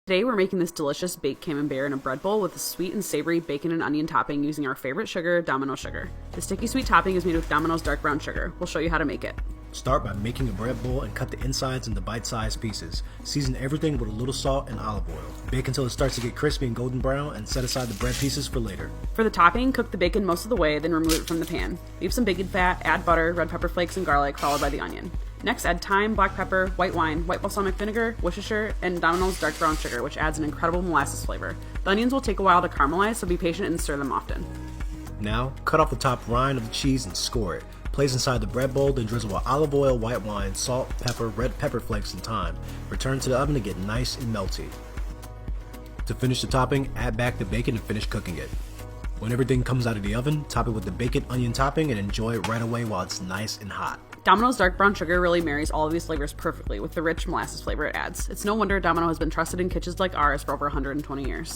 Today we're making this delicious baked camembert in a bread bowl with a sweet and savory bacon and onion topping using our favorite sugar, Domino sugar. The sticky sweet topping is made with Domino's Dark Brown Sugar. We'll show you how to make it. Start by making a bread bowl and cut the insides into bite-sized pieces. Season everything with a little salt and olive oil. Bake until it starts to get crispy and golden brown, and set aside the bread pieces for later. For the topping, cook the bacon most of the way, then remove it from the pan. Leave some bacon fat, add butter, red pepper flakes, and garlic, followed by the onion. Next, add thyme, black pepper, white wine, white balsamic vinegar, Worcestershire, and Domino's Dark Brown Sugar, which adds an incredible molasses flavor. The onions will take a while to caramelize, so be patient and stir them often. Now, cut off the top rind of the cheese and score it. Place inside the bread bowl, then drizzle with olive oil, white wine, salt, pepper, red pepper flakes, and thyme. Return to the oven to get nice and melty. To finish the topping, add back the bacon and finish cooking it. When everything comes out of the oven, top it with the bacon onion topping and enjoy it right away while it's nice and hot. Domino's Dark Brown Sugar really marries all of these flavors perfectly with the rich molasses flavor it adds. It's no wonder Domino has been trusted in kitchens like ours for over 120 years.